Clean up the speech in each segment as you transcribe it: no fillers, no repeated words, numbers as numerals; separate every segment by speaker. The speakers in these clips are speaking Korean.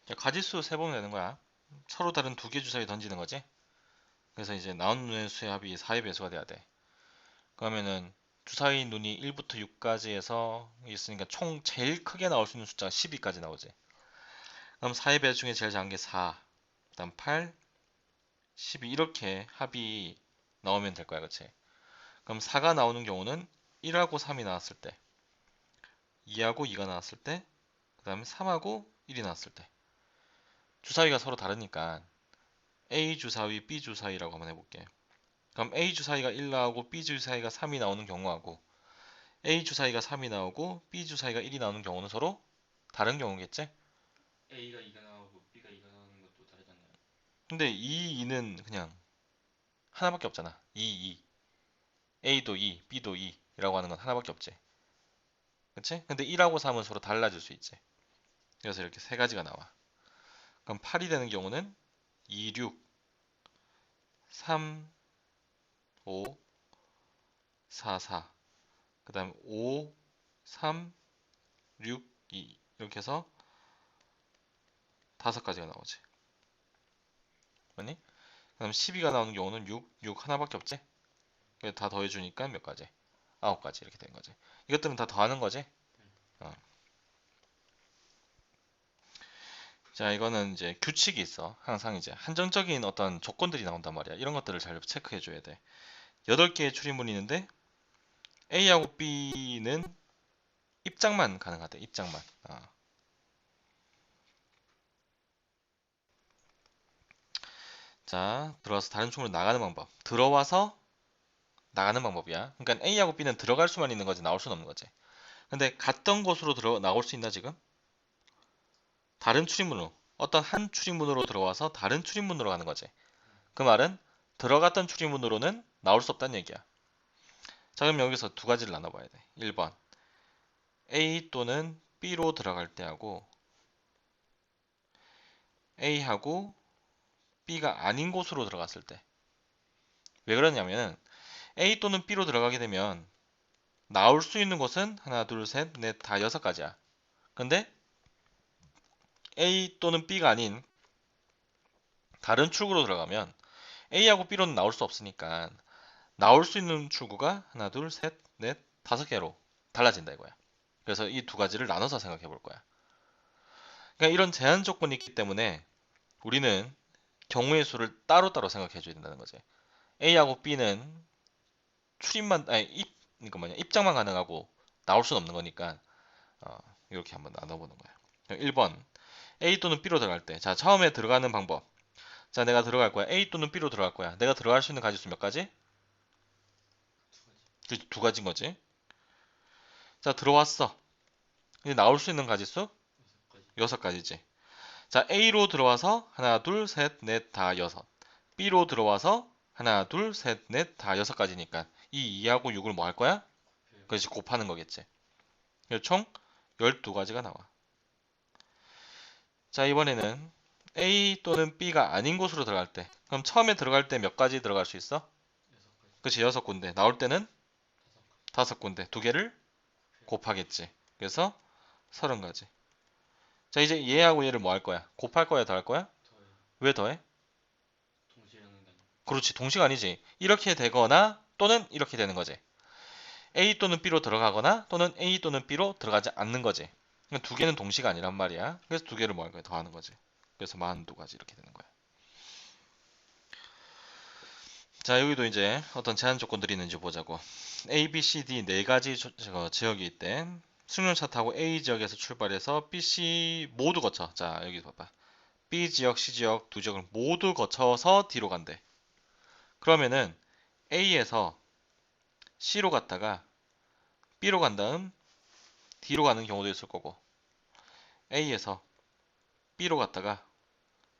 Speaker 1: 이제 가지수 세보면 되는 거야. 서로 다른 두 개 주사위 던지는 거지. 그래서 이제 나온 눈의 수의 합이 4의 배수가 돼야 돼. 그러면은 주사위 눈이 1부터 6까지 해서 있으니까 총 제일 크게 나올 수 있는 숫자가 12까지 나오지. 그럼 4의 배수 중에 제일 작은 게 4, 그다음 8, 12 이렇게 합이 나오면 될 거야, 그치? 그럼 4가 나오는 경우는 1하고 3이 나왔을 때, 2하고 2가 나왔을 때, 그 다음에 3하고 1이 나왔을 때. 주사위가 서로 다르니까 A 주사위, B 주사위라고 한번 해볼게. 그럼 A 주사위가 1 나오고 B 주사위가 3이 나오는 경우하고 A 주사위가 3이 나오고 B 주사위가 1이 나오는 경우는 서로 다른 경우겠지?
Speaker 2: A가 2가 나오고 B가 2가 나오는 것도 다르잖아요.
Speaker 1: 근데 이 2는 그냥 하나밖에 없잖아. 2. A도 2, B도 2라고 하는 건 하나밖에 없지. 그치? 근데 1하고 3은 서로 달라질 수 있지. 그래서 이렇게 세 가지가 나와. 그럼 8이 되는 경우는 2, 6, 3, 5, 4, 4. 그 다음 5, 3, 6, 2. 이렇게 해서 다섯 가지가 나오지. 맞니? 그다음 12가 나오는 경우는 6, 6 하나밖에 없지? 그래서 다 더해주니까 몇 가지? 9가지 이렇게 되는 거지. 이것들은 다 더하는 거지? 어. 자, 이거는 이제 규칙이 있어. 항상 이제 한정적인 어떤 조건들이 나온단 말이야. 이런 것들을 잘 체크해 줘야 돼. 8개의 출입문이 있는데 A하고 B는 입장만 가능하대. 입장만. 자, 들어와서 다른 총으로 나가는 방법. 들어와서 나가는 방법이야. 그러니까 A하고 B는 들어갈 수만 있는 거지 나올 수는 없는 거지. 근데 갔던 곳으로 나올 수 있나 지금? 다른 출입문으로. 어떤 한 출입문으로 들어와서 다른 출입문으로 가는 거지. 그 말은 들어갔던 출입문으로는 나올 수 없다는 얘기야. 자, 그럼 여기서 두 가지를 나눠봐야 돼. 1번 A 또는 B로 들어갈 때 하고 A하고 B가 아닌 곳으로 들어갔을 때. 왜 그러냐면 A 또는 B로 들어가게 되면 나올 수 있는 곳은 하나, 둘, 셋, 넷, 다 여섯 가지야. 근데 A 또는 B가 아닌 다른 출구로 들어가면 A하고 B로는 나올 수 없으니까 나올 수 있는 출구가 하나, 둘, 셋, 넷, 다섯 개로 달라진다 이거야. 그래서 이 두 가지를 나눠서 생각해 볼 거야. 그러니까 이런 제한 조건이 있기 때문에 우리는 경우의 수를 따로따로 생각해 줘야 된다는 거지. A하고 B는 출입만 아니 이거 뭐냐 입장만 가능하고 나올 수는 없는 거니까 어, 이렇게 한번 나눠보는 거야. 1번 A 또는 B로 들어갈 때, 자 처음에 들어가는 방법. 자 내가 들어갈 거야. A 또는 B로 들어갈 거야. 내가 들어갈 수 있는 가지수 몇 가지?
Speaker 2: 두 가지.
Speaker 1: 두 가지인 거지. 자 들어왔어. 이제 나올 수 있는 가지수
Speaker 2: 여섯 가지.
Speaker 1: 여섯 가지지. 자 A로 들어와서 하나, 둘, 셋, 넷, 다 여섯. B로 들어와서 하나, 둘, 셋, 넷, 다 여섯 가지니까 이 2하고 6을 뭐 할 거야?
Speaker 2: 곱해요.
Speaker 1: 그렇지 곱하는 거겠지. 그래서 총 12가지가 나와. 자, 이번에는 A 또는 B가 아닌 곳으로 들어갈 때. 그럼 처음에 들어갈 때 몇 가지 들어갈 수 있어?
Speaker 2: 여섯 가지.
Speaker 1: 그치, 6군데. 나올 때는
Speaker 2: 다섯 가지.
Speaker 1: 5군데. 두 개를
Speaker 2: 곱해요.
Speaker 1: 곱하겠지. 그래서 30가지. 자, 이제 얘하고 얘를 뭐 할 거야? 곱할 거야, 더 할 거야?
Speaker 2: 더해요.
Speaker 1: 왜 더해?
Speaker 2: 동시에 하는 게 아니고.
Speaker 1: 그렇지, 동시가 아니지. 이렇게 되거나 또는 이렇게 되는 거지. A 또는 B로 들어가거나 또는 A 또는 B로 들어가지 않는 거지. 그러니까 두 개는 동시가 아니란 말이야. 그래서 두 개를 뭐 할 거야? 더하는 거지. 그래서 42가지 이렇게 되는 거야. 자, 여기도 이제 어떤 제한 조건들이 있는지 보자고. A, B, C, D 네 가지 지역이 있대. 승용차 타고 A 지역에서 출발해서 B, C 모두 거쳐. 자, 여기 봐봐. B 지역, C 지역 두 지역을 모두 거쳐서 D로 간대. 그러면은 A에서 C로 갔다가 B로 간 다음 D로 가는 경우도 있을 거고, A에서 B로 갔다가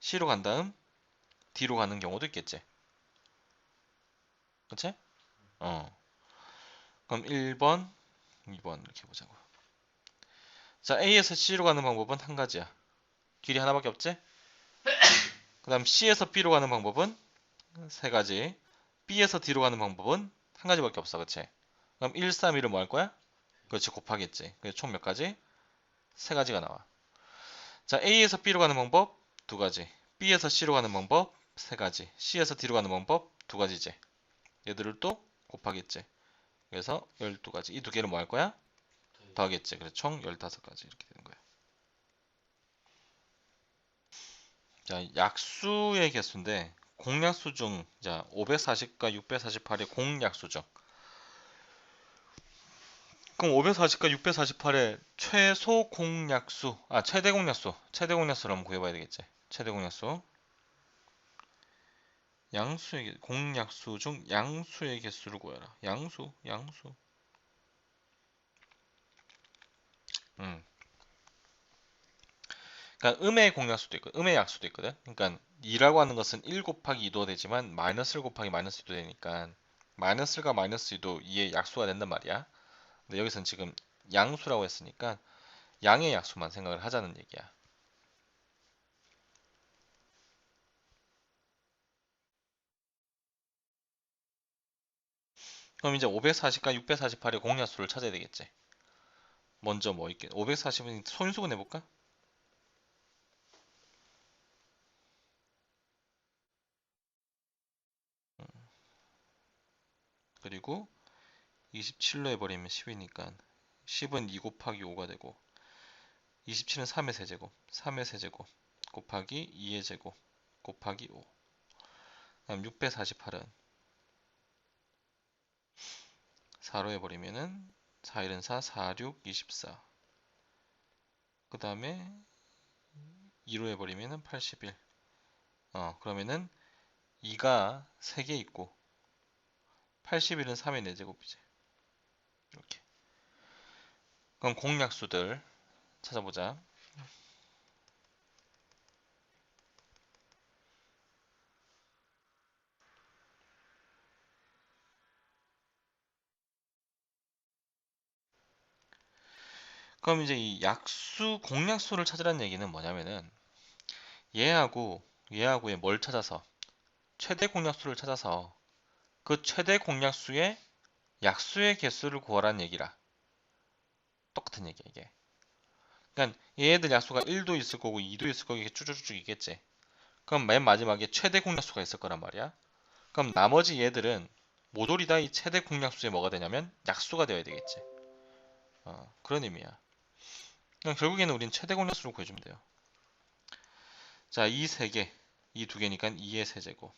Speaker 1: C로 간 다음 D로 가는 경우도 있겠지. 그치? 어. 그럼 1번, 2번 이렇게 보자고. 자, A에서 C로 가는 방법은 한 가지야. 길이 하나밖에 없지? 그 다음 C에서 B로 가는 방법은 세 가지. B에서 D로 가는 방법은 한 가지밖에 없어. 그치? 그럼 1, 3, 1을 뭐 할 거야? 그렇지, 곱하겠지. 그래서 총 몇 가지? 세 가지가 나와. 자, A에서 B로 가는 방법 두 가지, B에서 C로 가는 방법 세 가지, C에서 D로 가는 방법 두 가지지. 얘들을 또 곱하겠지. 그래서 12가지. 이 두 개를 뭐 할 거야? 더하겠지. 그래서 총 15가지 이렇게 되는 거야. 자, 약수의 개수인데 공약수 중, 자, 540과 648의 공약수 중, 그럼 540과 648의 최소 공약수, 최대 공약수, 최대 공약수를 한번 구해봐야 되겠지. 최대 공약수. 공약수 중 양수의 개수를 구해라. 양수. 음. 그러니까 음의 공약수도 있고, 음의 약수도 있거든. 그러니까 2라고 하는 것은 1 곱하기 2도 되지만, 마이너스 1 곱하기 마이너스 2도 되니까, 마이너스 1과 마이너스 2도 2의 약수가 된단 말이야. 근데 여기서는 지금 양수라고 했으니까, 양의 약수만 생각을 하자는 얘기야. 그럼 이제 540과 648의 공약수를 찾아야 되겠지. 먼저 뭐 있게 540은 소인수분 해볼까? 그리고 27로 해버리면 10이니까 10은 2 곱하기 5가 되고, 27은 3의 세제곱, 3의 세제곱 곱하기 2의 제곱 곱하기 5. 그럼 648은 4로 해버리면은 4, 1은 4, 4, 6, 24. 그 다음에 2로 해버리면은 81. 그러면은 2가 3개 있고 81은 3의 4제곱이지. 이렇게. 그럼 공약수들 찾아보자. 그럼 이제 이 약수, 공약수를 찾으라는 얘기는 뭐냐면은 얘하고의 뭘 찾아서, 최대 공약수를 찾아서 그 최대 공약수의 약수의 개수를 구하라는 얘기라. 똑같은 얘기야 이게. 그러니까 얘네들 약수가 1도 있을 거고 2도 있을 거고 이게 쭉쭉쭉 있겠지. 그럼 맨 마지막에 최대 공약수가 있을 거란 말이야. 그럼 나머지 얘들은 모조리 다 이 최대 공약수에 뭐가 되냐면 약수가 되어야 되겠지. 그런 의미야. 그냥 결국에는 우린 최대 공약수를 구해주면 돼요. 자, 2 3개, 이 두 개니까 2의 세제곱.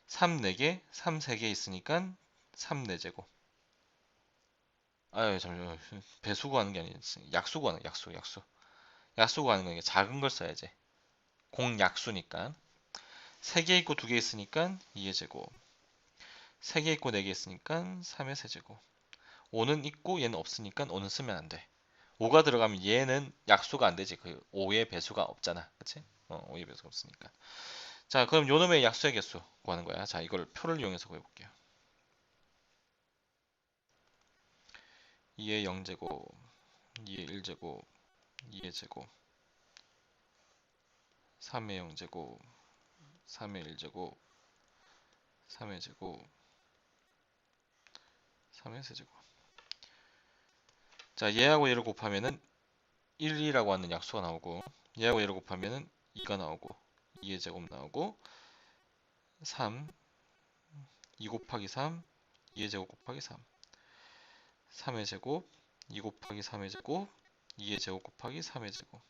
Speaker 1: 3 4개, 3 3개 있으니까 3 4제곱. 잠시만요. 배수 구하는 게 아니지. 약수 구하는 거야, 약수. 약수 구하는 거니까 작은 걸 써야지. 공약수니까. 3개 있고 2개 있으니까 2의 제곱. 3개 있고 4개 있으니까 3의 세제곱. 5는 있고 얘는 없으니까 5는 쓰면 안 돼. 5가 들어가면 얘는 약수가 안 되지. 그 5의 배수가 없잖아. 그치? 5의 배수가 없으니까. 자, 그럼 요놈의 약수의 개수 구하는 거야. 자, 이걸 표를 이용해서 구해볼게요. 2의 0제곱, 2의 1제곱, 2의 제곱, 3의 0제곱, 3의 1제곱, 3의 제곱, 3의 세제곱. 자, 얘하고 얘를 곱하면은 1이라고 하는 약수가 나오고, 얘하고 얘를 곱하면은 2가 나오고, 2의 제곱 나오고, 3, 2 곱하기 3, 2의 제곱 곱하기 3, 3의 제곱, 2 곱하기 3의 제곱, 2의 제곱 곱하기 3의 제곱,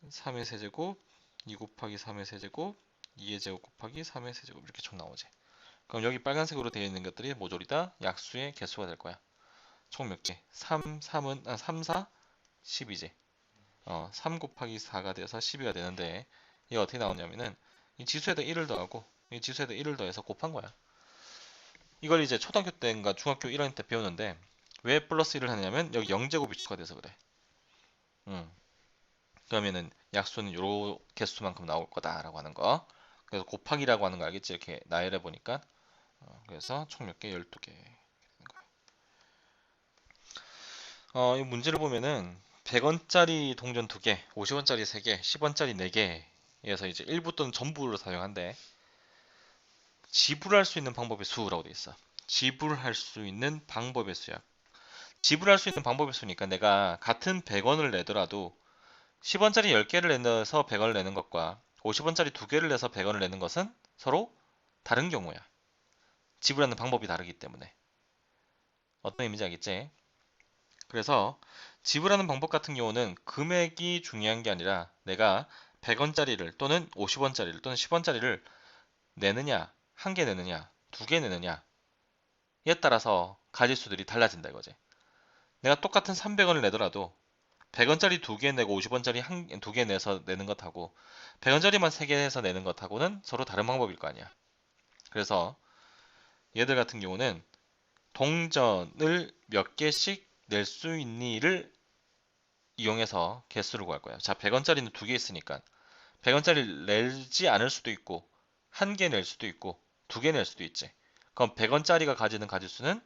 Speaker 1: 3의 세제곱, 2 곱하기 3의 세제곱, 2의 제곱 곱하기 3의 세제곱. 이렇게 총 나오지. 그럼 여기 빨간색으로 되어 있는 것들이 모조리 다 약수의 개수가 될 거야. 총 몇 개? 3, 3, 4, 10이지. 3 곱하기 4가 돼서 12가 되는데, 이게 어떻게 나오냐면은 이 지수에다 1을 더하고 이 지수에다 1을 더해서 곱한 거야. 이걸 이제 초등학교 때인가 중학교 1학년 때 배우는데, 왜 플러스 1을 하냐면 여기 0제곱이 추가돼서 그래. 그러면은 약수는 요 개수만큼 나올 거다라고 하는 거. 그래서 곱하기라고 하는 거 알겠지? 이렇게 나열해 보니까. 그래서 총 몇 개? 12개 되는 거야. 이 문제를 보면은 100원짜리 동전 2개, 50원짜리 3개, 10원짜리 4개에서 이제 일부 또는 전부를 사용한대. 지불할 수 있는 방법의 수라고 돼 있어. 지불할 수 있는 방법의 수야. 지불할 수 있는 방법의 수니까 내가 같은 100원을 내더라도 10원짜리 10개를 내서 100원을 내는 것과 50원짜리 2개를 내서 100원을 내는 것은 서로 다른 경우야. 지불하는 방법이 다르기 때문에. 어떤 의미인지 알겠지? 그래서 지불하는 방법 같은 경우는 금액이 중요한 게 아니라 내가 100원짜리를 또는 50원짜리를 또는 10원짜리를 내느냐, 한 개 내느냐, 2개 내느냐에 따라서 가지수들이 달라진다 이거지. 내가 똑같은 300원을 내더라도 100원짜리 2개 내고 50원짜리 2개 내서 내는 것하고 100원짜리만 3개 내서 내는 것하고는 서로 다른 방법일 거 아니야. 그래서 얘들 같은 경우는 동전을 몇 개씩 낼 수 있니를 이용해서 개수를 구할 거야. 자, 100원짜리는 2개 있으니까 100원짜리 내지 않을 수도 있고 한 개 낼 수도 있고 2개 낼 수도 있지. 그럼 100원짜리가 가지는 가지수는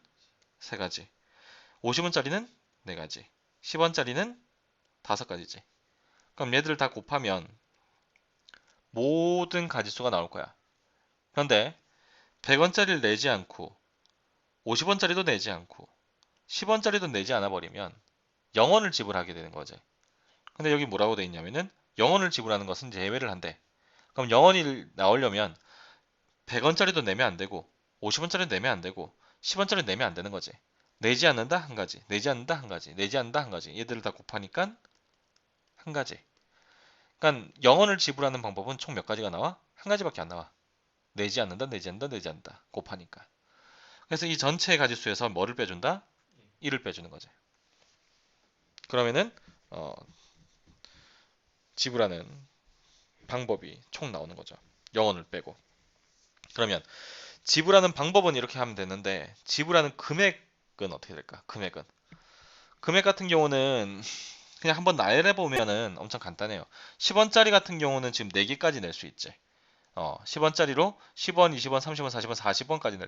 Speaker 1: 3가지, 50원짜리는 4가지, 10원짜리는 5가지지. 그럼 얘들을 다 곱하면 모든 가지수가 나올 거야. 그런데 100원짜리를 내지 않고 50원짜리도 내지 않고 10원짜리도 내지 않아 버리면 0원을 지불하게 되는 거지. 근데 여기 뭐라고 돼 있냐면은 0원을 지불하는 것은 제외를 한대. 그럼 0원이 나오려면 100원짜리도 내면 안 되고 50원짜리도 내면 안 되고 10원짜리 내면 안 되는 거지. 내지 않는다 한 가지, 내지 않는다 한 가지, 내지 않는다 한 가지. 얘들을 다 곱하니까 한 가지. 그러니까 0원을 지불하는 방법은 총 몇 가지가 나와? 한 가지밖에 안 나와. 내지 않는다, 내지 않는다, 내지 않는다. 곱하니까. 그래서 이 전체 가지수에서 뭐를 빼준다? 1을 빼주는 거지. 그러면은 지불하는 방법이 총 나오는 거죠. 0원을 빼고. 그러면 지불하는 방법은 이렇게 하면 되는데 지불하는 금액은 어떻게 될까? 금액 같은 경우는 그냥 한번 나열해 보면은 엄청 간단해요. 10원짜리 같은 경우는 지금 4개까지 낼 수 있지. 10원짜리로 10원, 20원, 30원, 40원, 40원까지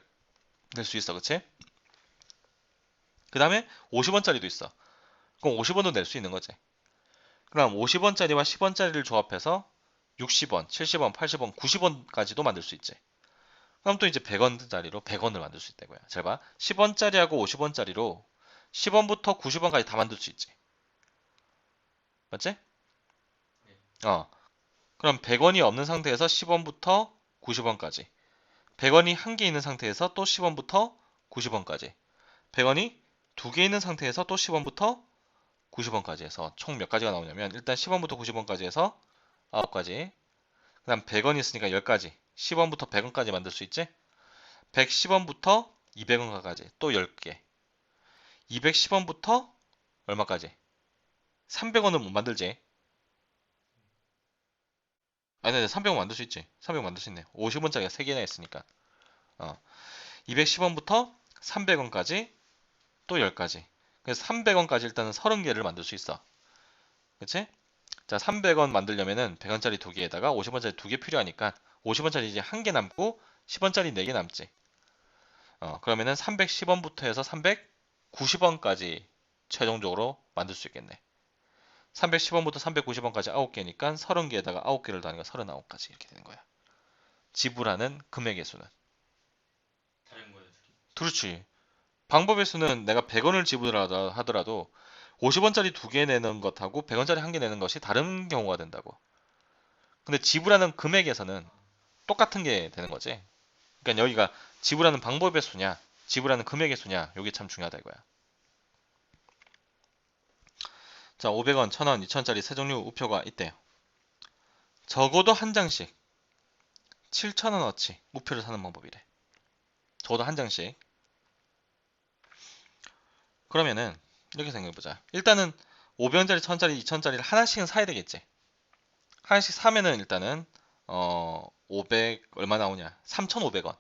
Speaker 1: 낼 수 있어. 그치? 그 다음에 50원짜리도 있어. 그럼 50원도 낼 수 있는 거지. 그럼 50원짜리와 10원짜리를 조합해서 60원, 70원, 80원, 90원까지도 만들 수 있지. 그럼 또 이제 100원짜리로 100원을 만들 수 있다고요. 잘 봐. 10원짜리하고 50원짜리로 10원부터 90원까지 다 만들 수 있지. 맞지? 어. 그럼 100원이 없는 상태에서 10원부터 90원까지. 100원이 한 개 있는 상태에서 또 10원부터 90원까지. 100원이 두 개 있는 상태에서 또 10원부터 90원까지 해서 총 몇 가지가 나오냐면 일단 10원부터 90원까지 해서 9가지. 그 다음 100원이 있으니까 10가지. 10원부터 100원까지 만들 수 있지? 110원부터 200원까지 또 10개. 210원부터 얼마까지? 300원은 못 만들지. 아니, 300원 만들 수 있지. 300원 만들 수 있네. 50원짜리가 3개나 있으니까. 210원부터 300원까지 또 10가지. 그래서 300원까지 일단은 30개를 만들 수 있어. 그치? 자, 300원 만들려면은 100원짜리 2개에다가 50원짜리 2개 필요하니까 50원짜리 이제 1개 남고 10원짜리 4개 남지. 그러면은 310원부터 해서 390원까지 최종적으로 만들 수 있겠네. 310원부터 390원까지 9개니까 30개에다가 9개를 더하니까 39가지 이렇게 되는 거야. 지불하는 금액의 수는.
Speaker 2: 다른 거예요, 둘이.
Speaker 1: 그렇지. 방법의 수는 내가 100원을 지불하더라도 50원짜리 2개 내는 것하고 100원짜리 1개 내는 것이 다른 경우가 된다고. 근데 지불하는 금액에서는 똑같은 게 되는 거지. 그러니까 여기가 지불하는 방법의 수냐, 지불하는 금액의 수냐, 이게 참 중요하다 이거야. 자, 500원, 1000원, 2000원짜리 세 종류 우표가 있대요. 적어도 한 장씩 7,000원어치 우표를 사는 방법이래. 적어도 한 장씩. 그러면은 이렇게 생각해보자. 일단은 500원짜리, 1000원짜리, 2000원짜리를 하나씩은 사야 되겠지. 하나씩 사면은 일단은 500 얼마 나오냐? 3,500원.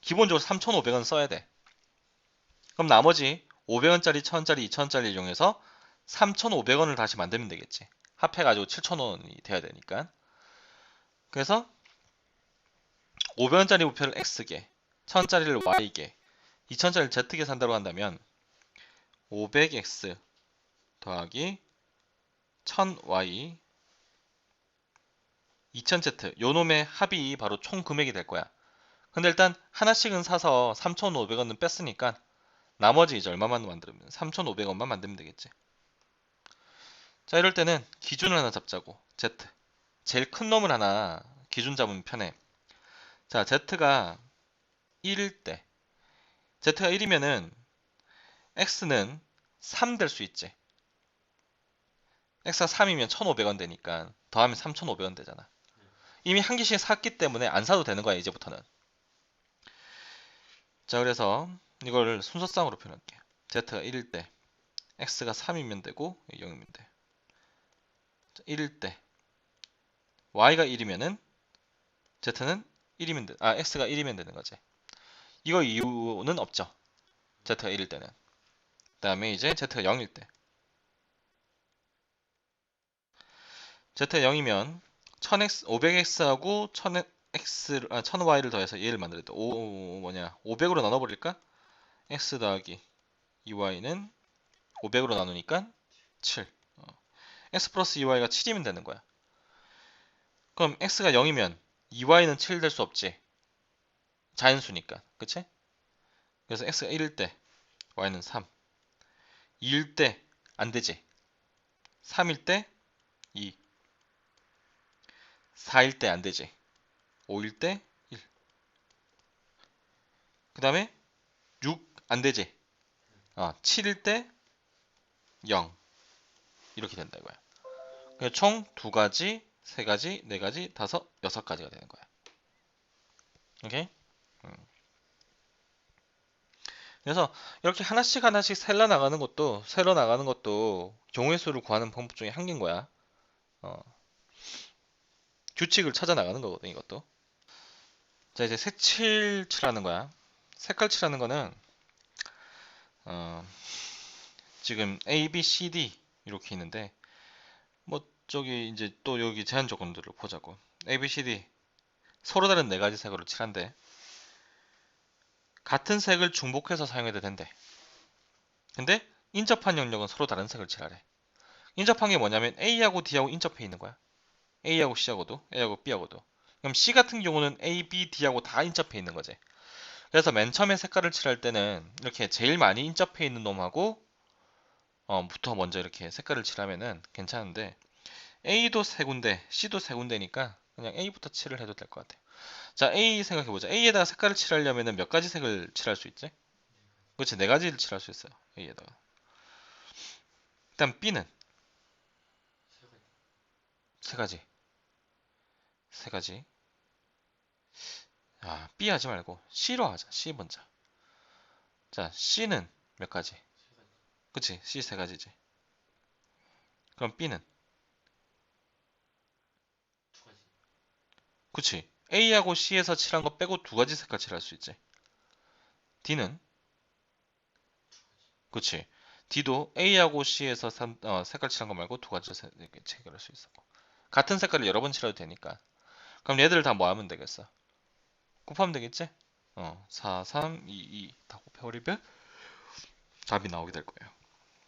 Speaker 1: 기본적으로 3,500원 써야 돼. 그럼 나머지 500원짜리, 1000원짜리, 2000원짜리 이용해서 3,500원을 다시 만들면 되겠지. 합해가지고 7,000원이 돼야 되니까. 그래서 500원짜리 우표를 X개, 1000원짜리를 Y개, 2000원짜리를 Z개 산다고 한다면 500X 더하기 1000Y 2000Z 요 놈의 합이 바로 총 금액이 될 거야. 근데 일단 하나씩은 사서 3,500원은 뺐으니까 나머지 이제 얼마만 만들면 3,500원만 만들면 되겠지. 자, 이럴 때는 기준을 하나 잡자고. Z. 제일 큰 놈을 하나 기준 잡으면 편해. 자, Z가 1일 때. Z가 1이면은 X는 3 될 수 있지. X가 3이면 1,500원 되니까 더하면 3,500원 되잖아. 이미 한 개씩 샀기 때문에 안 사도 되는 거야, 이제부터는. 자, 그래서 이걸 순서상으로 표현할게. Z가 1일 때 X가 3이면 되고 0이면 돼. 1일 때 Y가 1이면은 Z는 1이면 돼. 아, X가 1이면 되는 거지. 이거 이유는 없죠. Z가 1일 때는. 그 다음에 이제 Z가 0일 때. Z가 0이면 1000x, 500x하고 1000x, 1000y를 더해서 얘를 만들었다. 500으로 나눠버릴까? x 더하기 2y는 500으로 나누니까 7. x 플러스 2y가 7이면 되는 거야. 그럼 x가 0이면 2y는 7 될 수 없지. 자연수니까. 그치? 그래서 x가 1일 때 y는 3. 2일 때 안 되지. 3일 때 2. 4일 때 안 되지. 5일 때 1. 그 다음에 6 안 되지. 7일 때 0. 이렇게 된다 이거야. 그래서 총 2가지, 3가지, 4가지, 5, 6가지가 되는 거야. 오케이? 그래서 이렇게 하나씩 하나씩 셀러 나가는 것도 경우의 수를 구하는 방법 중에 한 개인 거야. 규칙을 찾아 나가는 거거든, 이것도. 자, 이제 색칠 칠하는 거야. 색깔 칠하는 거는 지금 A, B, C, D 이렇게 있는데 뭐 저기 이제 또 여기 제한 조건들을 보자고. A, B, C, D 서로 다른 4가지 색으로 칠한데 같은 색을 중복해서 사용해도 된대. 근데 인접한 영역은 서로 다른 색을 칠하래. 인접한 게 뭐냐면 A하고 D하고 인접해 있는 거야. A하고 C하고도, A하고 B하고도. 그럼 C 같은 경우는 A, B, D하고 다 인접해 있는 거지. 그래서 맨 처음에 색깔을 칠할 때는 이렇게 제일 많이 인접해 있는 놈하고 부터 먼저 이렇게 색깔을 칠하면은 괜찮은데 A도 세 군데, C도 세 군데니까 그냥 A부터 칠을 해도 될 것 같아. 자, A 생각해보자. A에다가 색깔을 칠하려면은 몇 가지 색을 칠할 수 있지? 그렇지, 4가지를 칠할 수 있어요. A에다가. 일단 B는 세 가지. 세 가지. B 하지 말고 C로 하자. C 먼저. 자, C는 몇 가지? 그치, C 세 가지지. 그럼 B는? 그치. A하고 C에서 칠한 거 빼고 2가지 색깔 칠할 수 있지. D는? 그치. D도 A하고 C에서 색깔 칠한 거 말고 2가지 이렇게 체결할 수 있었고. 같은 색깔을 여러 번 칠해도 되니까. 그럼 얘들을 다 뭐 하면 되겠어? 곱하면 되겠지? 4, 3, 2, 2 다 곱해버리면 답이 나오게 될 거예요.